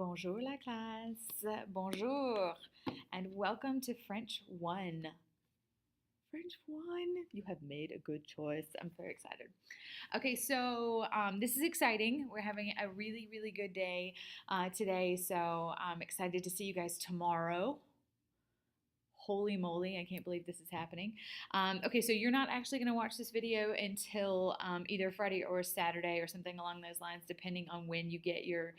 Bonjour la classe, bonjour, and welcome to French 1. French 1, you have made a good choice. I'm very excited. Okay, so this is exciting. We're having a really, really good day today, so I'm excited to see you guys tomorrow. Holy moly, I can't believe this is happening. Okay, so you're not actually going to watch this video until either Friday or Saturday or something along those lines, depending on when you get your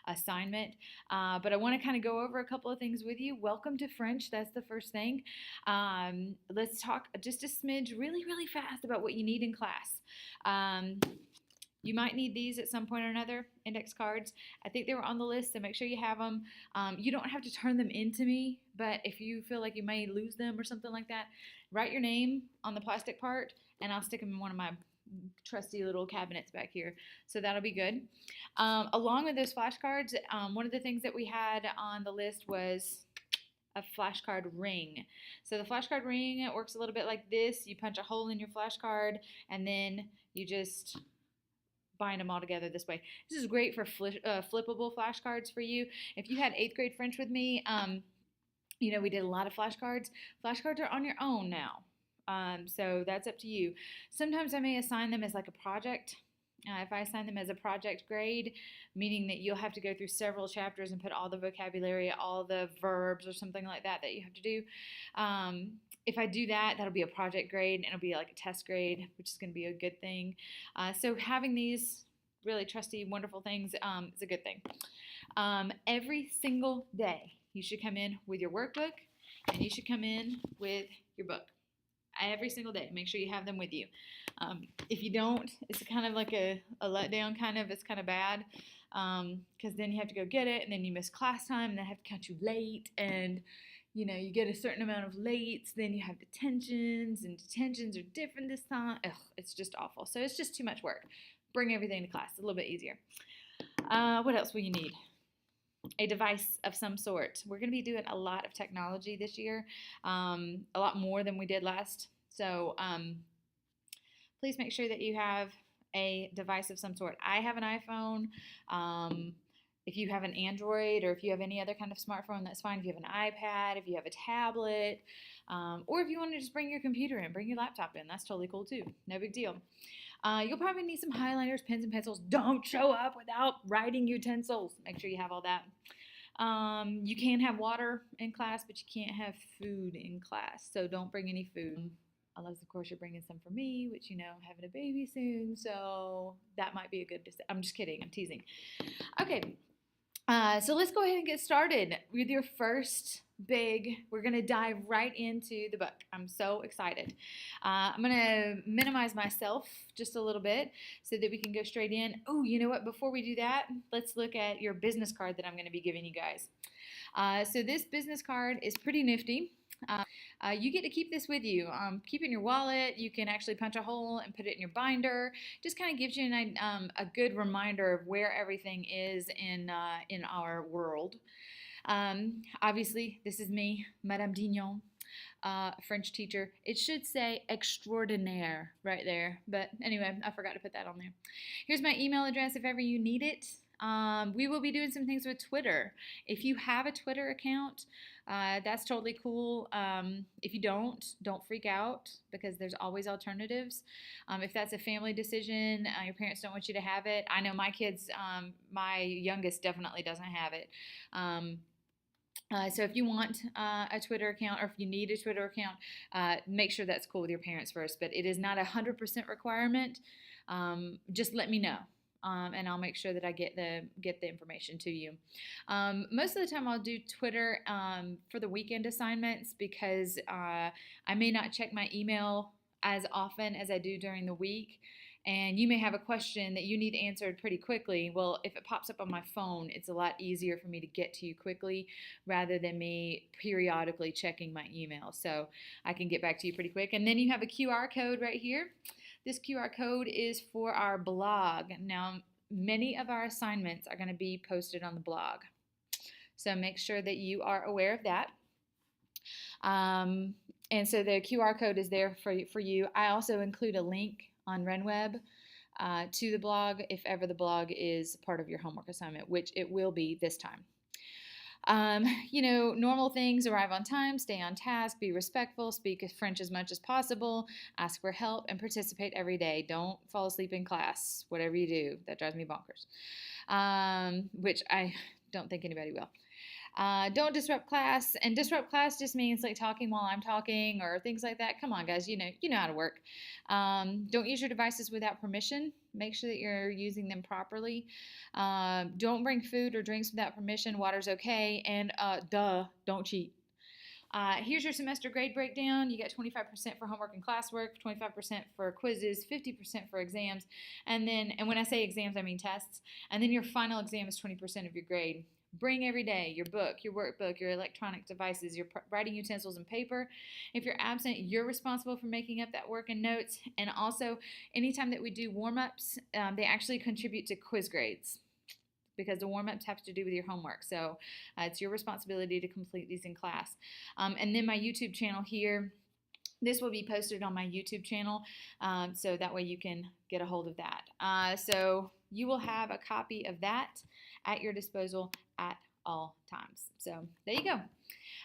assignment. But I want to kind of go over a couple of things with you. Welcome to French. That's the first thing. Let's talk just a smidge really, really fast about what you need in class. You might need these at some point or another, index cards. I think they were on the list, so make sure you have them. You don't have to turn them into me, but if you feel like you may lose them or something like that, write your name on the plastic part, and I'll stick them in one of my trusty little cabinets back here. So that'll be good. Along with those flashcards, one of the things that we had on the list was a flashcard ring. So the flashcard ring, it works a little bit like this. You punch a hole in your flashcard, and then you just bind them all together this way. This is great for flippable flashcards for you. If you had 8th grade French with me, we did a lot of flashcards. Flashcards are on your own now. So that's up to you. Sometimes I may assign them as like a project. If I assign them as a project grade, meaning that you'll have to go through several chapters and put all the vocabulary, all the verbs or something like that you have to do. If I do that, that'll be a project grade and it'll be like a test grade, which is going to be a good thing. So having these really trusty, wonderful things is a good thing. Every single day, you should come in with your workbook and you should come in with your book. Every single day, make sure you have them with you. If you don't, it's kind of like a letdown, it's kind of bad because then you have to go get it and then you miss class time and they have to count you late and you get a certain amount of lates, then you have detentions, and detentions are different this time. Ugh, it's just awful. So it's just too much work. Bring everything to class. It's a little bit easier. What else will you need? A device of some sort. We're going to be doing a lot of technology this year, a lot more than we did last. So please make sure that you have a device of some sort. I have an iPhone. If you have an Android or if you have any other kind of smartphone, that's fine. If you have an iPad, if you have a tablet, or if you want to just bring your computer in, bring your laptop in, that's totally cool too. No big deal. You'll probably need some highlighters, pens, and pencils. Don't show up without writing utensils. Make sure you have all that. You can have water in class, but you can't have food in class, so don't bring any food. Unless, of course, you're bringing some for me, which, I'm having a baby soon, so that might be a good decision. I'm just kidding. I'm teasing. Okay. So let's go ahead and get started with your first we're going to dive right into the book. I'm so excited. I'm going to minimize myself just a little bit so that we can go straight in. Oh, you know what? Before we do that, let's look at your business card that I'm going to be giving you guys. So this business card is pretty nifty. You get to keep this with you. Keep it in your wallet. You can actually punch a hole and put it in your binder. Just kind of gives you a good reminder of where everything is in our world. Obviously, this is me, Madame Dignon, French teacher. It should say extraordinaire right there, but anyway, I forgot to put that on there. Here's my email address if ever you need it. We will be doing some things with Twitter. If you have a Twitter account, that's totally cool. If you don't freak out because there's always alternatives. If that's a family decision, your parents don't want you to have it. I know my kids, my youngest definitely doesn't have it. So if you want a Twitter account or if you need a Twitter account, make sure that's cool with your parents first. But it is not 100% requirement. Just let me know. And I'll make sure that I get the information to you. Most of the time I'll do Twitter for the weekend assignments because I may not check my email as often as I do during the week. And you may have a question that you need answered pretty quickly. Well, if it pops up on my phone, it's a lot easier for me to get to you quickly rather than me periodically checking my email. So I can get back to you pretty quick. And then you have a QR code right here. This QR code is for our blog. Now, many of our assignments are going to be posted on the blog. So make sure that you are aware of that. And so the QR code is there for you. I also include a link on RenWeb to the blog if ever the blog is part of your homework assignment, which it will be this time. Normal things: arrive on time, stay on task, be respectful, speak French as much as possible, ask for help, and participate every day. Don't fall asleep in class, whatever you do. That drives me bonkers, which I don't think anybody will. Don't disrupt class, and disrupt class just means like talking while I'm talking or things like that. Come on, guys, you know how to work. Don't use your devices without permission. Make sure that you're using them properly. Don't bring food or drinks without permission. Water's okay, and don't cheat. Here's your semester grade breakdown. You get 25% for homework and classwork, 25% for quizzes, 50% for exams, and when I say exams, I mean tests. And then your final exam is 20% of your grade. Bring every day your book, your workbook, your electronic devices, your writing utensils, and paper. If you're absent, you're responsible for making up that work and notes. And also, anytime that we do warm-ups, they actually contribute to quiz grades because the warm-ups have to do with your homework. So it's your responsibility to complete these in class. And then my YouTube channel here. This will be posted on my YouTube channel, so that way you can get a hold of that. So you will have a copy of that at your disposal at all times. So there you go.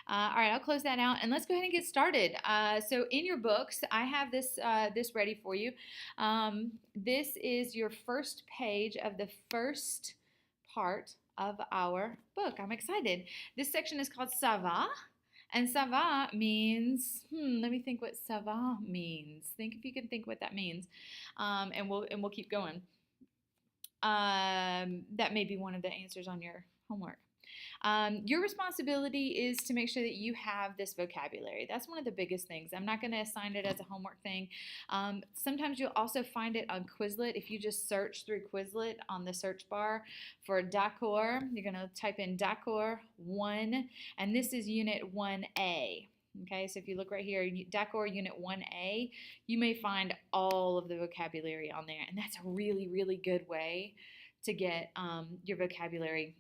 All right, I'll close that out, and let's go ahead and get started. So in your books, I have this ready for you. This is your first page of the first part of our book. I'm excited. This section is called Ça va. And ça va means, let me think what ça va means. Think if you can think what that means. And we'll keep going. That may be one of the answers on your homework. Your responsibility is to make sure that you have this vocabulary. That's one of the biggest things. I'm not going to assign it as a homework thing. Sometimes you'll also find it on Quizlet. If you just search through Quizlet on the search bar for d'accord, you're going to type in d'accord 1, and this is unit 1A. Okay, so if you look right here, d'accord unit 1A, you may find all of the vocabulary on there, and that's a really, really good way to get your vocabulary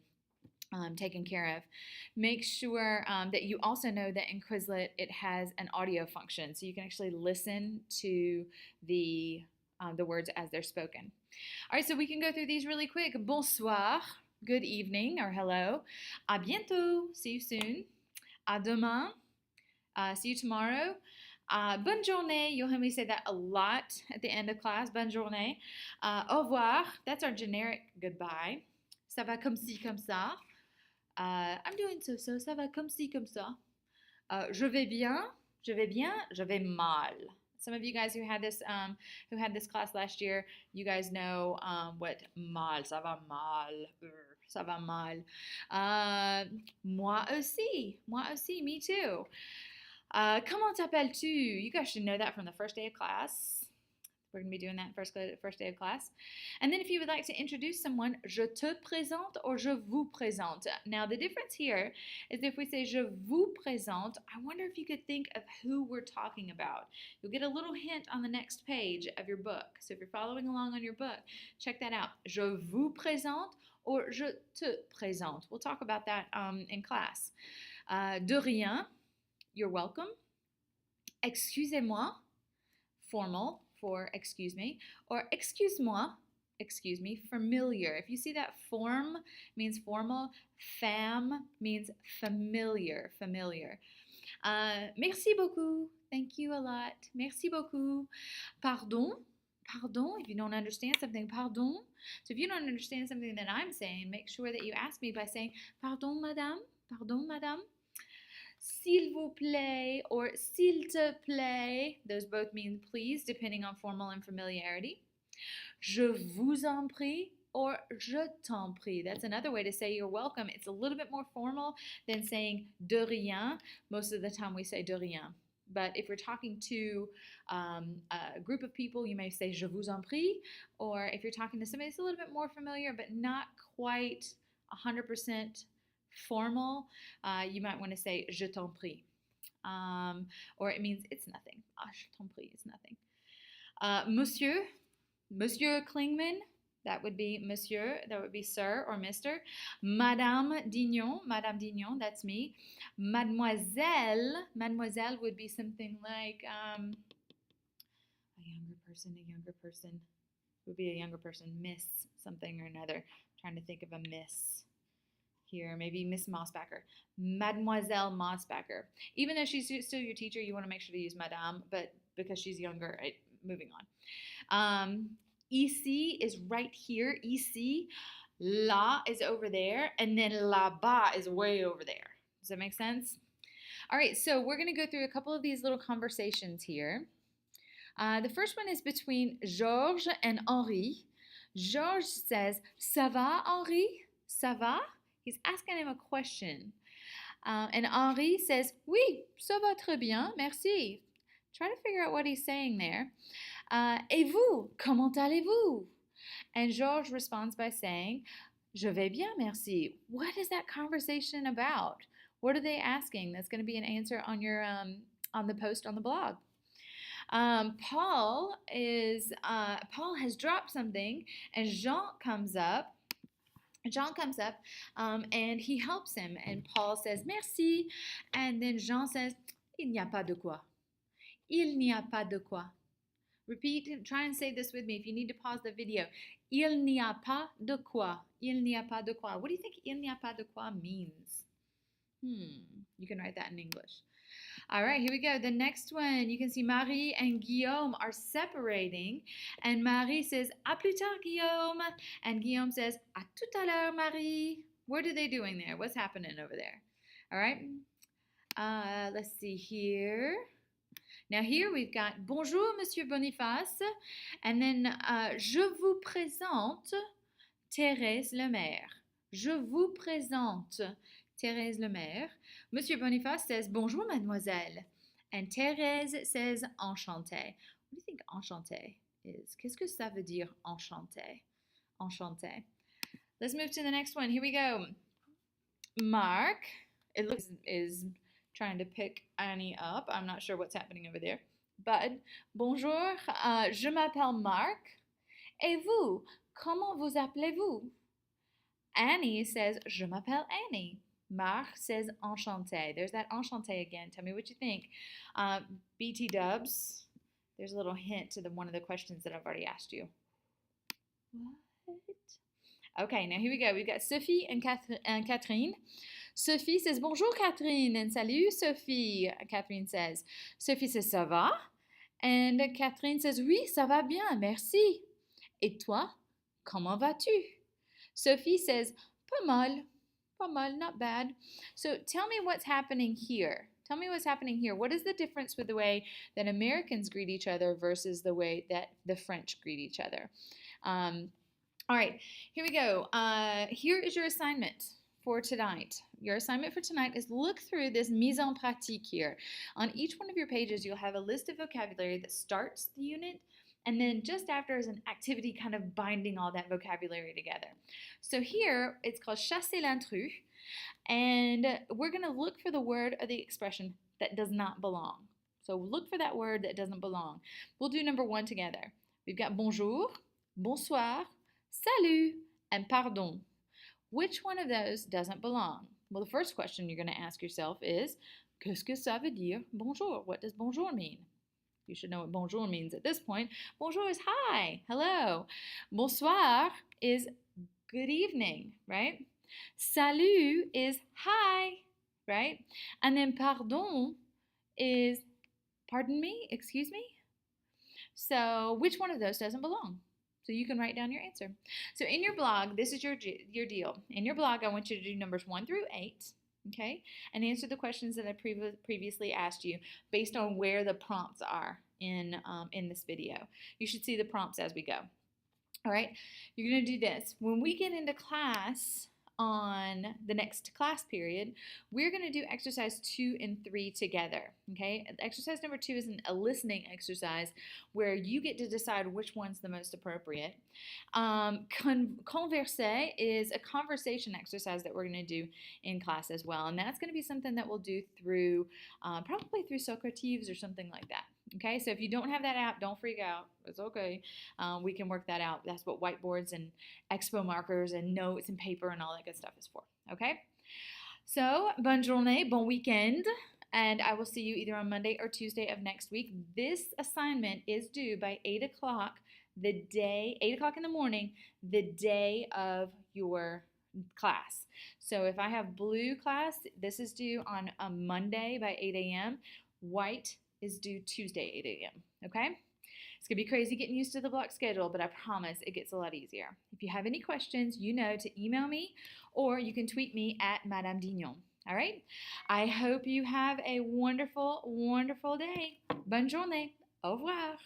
taken care of. Make sure that you also know that in Quizlet it has an audio function, so you can actually listen to the words as they're spoken. All right, so we can go through these really quick. Bonsoir, good evening or hello. À bientôt, see you soon. À demain, see you tomorrow. Bonne journée, you'll hear me say that a lot at the end of class. Bonne journée. Au revoir, that's our generic goodbye. Ça va comme ci, comme ça. I'm doing so, ça va comme ci, comme ça. Je vais bien, je vais mal. Some of you guys who had this class last year, you guys know what mal, ça va mal. Moi aussi, me too. Comment t'appelles-tu? You guys should know that from the first day of class. We're going to be doing that first day of class. And then if you would like to introduce someone, je te présente or je vous présente. Now the difference here is if we say je vous présente, I wonder if you could think of who we're talking about. You'll get a little hint on the next page of your book. So if you're following along on your book, check that out. Je vous présente or je te présente. We'll talk about that in class. De rien, you're welcome. Excusez-moi, formal for excuse me, or excuse-moi, excuse me, familiar. If you see that form means formal, femme means familiar. Merci beaucoup, thank you a lot. Merci beaucoup. Pardon, if you don't understand something, pardon. So if you don't understand something that I'm saying, make sure that you ask me by saying, pardon, madame. S'il vous plaît or s'il te plaît, those both mean please depending on formal and familiarity. Je vous en prie or je t'en prie. That's another way to say you're welcome. It's a little bit more formal than saying de rien. Most of the time we say de rien. But if you're talking to a group of people, you may say je vous en prie. Or if you're talking to somebody that's a little bit more familiar but not quite 100% formal, you might want to say je t'en prie, or it means it's nothing. Je t'en prie, it's nothing. Monsieur Klingman, that would be monsieur, that would be sir or Mr. Madame Dignon, that's me. Mademoiselle would be something like a younger person. would be a younger person. Miss something or another. I'm trying to think of a miss here. Maybe Miss Mossbacker. Mademoiselle Mossbacker. Even though she's still your teacher, you want to make sure to use Madame, but because she's younger, moving on. Ici is right here. Ici. La is over there. And then là-bas is way over there. Does that make sense? All right, so we're going to go through a couple of these little conversations here. The first one is between Georges and Henri. Georges says, "Ça va, Henri? Ça va?" He's asking him a question. And Henri says, "Oui, ça va très bien, merci." Try to figure out what he's saying there. Et vous, comment allez-vous? And Georges responds by saying, "Je vais bien, merci." What is that conversation about? What are they asking? That's going to be an answer on your on the post on the blog. Paul has dropped something, and Jean comes up. And he helps him. And Paul says merci, and then Jean says, "Il n'y a pas de quoi." Il n'y a pas de quoi. Repeat. Try and say this with me. If you need to pause the video. Il n'y a pas de quoi. Il n'y a pas de quoi. What do you think "il n'y a pas de quoi" means? You can write that in English. All right, here we go. The next one, you can see Marie and Guillaume are separating. And Marie says, "À plus tard, Guillaume." And Guillaume says, "À tout à l'heure, Marie." What are they doing there? What's happening over there? All right. Let's see here. Now here we've got "Bonjour, Monsieur Boniface." And then "Je vous présente Thérèse Lemaire." Je vous présente Thérèse Lemaire. Monsieur Boniface says, "Bonjour, mademoiselle." And Thérèse says, "Enchantée." What do you think enchantée is? Qu'est-ce que ça veut dire enchantée? Enchantée. Let's move to the next one. Here we go. Mark, it looks, is trying to pick Annie up. I'm not sure what's happening over there. But, "Bonjour, je m'appelle Marc. Et vous, comment vous appelez-vous?" Annie says, "Je m'appelle Annie." Marc says, "Enchanté." There's that enchanté again. Tell me what you think. BT Dubs, there's a little hint to one of the questions that I've already asked you. What? Okay, now here we go. We've got Sophie and Catherine. Sophie says, "Bonjour, Catherine." And "Salut, Sophie," Catherine says. Sophie says, "Ça va?" And Catherine says, "Oui, ça va bien, merci." Et toi, comment vas-tu? Sophie says, "Pas mal. Pas mal, not bad." So tell me what's happening here. Tell me what's happening here. What is the difference with the way that Americans greet each other versus the way that the French greet each other? All right, here we go. Here is your assignment for tonight. Your assignment for tonight is look through this mise en pratique here. On each one of your pages, you'll have a list of vocabulary that starts the unit, and then just after is an activity kind of binding all that vocabulary together. So here, it's called "Chasser l'intrus," and we're going to look for the word or the expression that does not belong. So look for that word that doesn't belong. We'll do number one together. We've got bonjour, bonsoir, salut, and pardon. Which one of those doesn't belong? Well, the first question you're going to ask yourself is, qu'est-ce que ça veut dire bonjour? What does bonjour mean? You should know what bonjour means at this point. Bonjour is hi, hello. Bonsoir is good evening, right? Salut is hi, right? And then pardon is pardon me, excuse me. So which one of those doesn't belong? So you can write down your answer. So in your blog, this is your deal. In your blog, I want you to do numbers 1 through 8. Okay, and answer the questions that I previously asked you based on where the prompts are in this video. You should see the prompts as we go. All right, you're going to do this. When we get into class on the next class period, we're going to do exercise 2 and 3 together. Okay, exercise number 2 is a listening exercise where you get to decide which one's the most appropriate. Converser is a conversation exercise that we're going to do in class as well, and that's going to be something that we'll do through probably through Socrates or something like that. Okay, so if you don't have that app, don't freak out. It's okay. We can work that out. That's what whiteboards and expo markers and notes and paper and all that good stuff is for. Okay, so bonne journée, bon weekend, and I will see you either on Monday or Tuesday of next week. This assignment is due by 8 o'clock the day, 8 o'clock in the morning, the day of your class. So if I have blue class, this is due on a Monday by 8 a.m. White is due Tuesday, 8 a.m. Okay? It's going to be crazy getting used to the block schedule, but I promise it gets a lot easier. If you have any questions, you know to email me or you can tweet me at Madame Dignon. All right? I hope you have a wonderful, wonderful day. Bonne journée. Au revoir.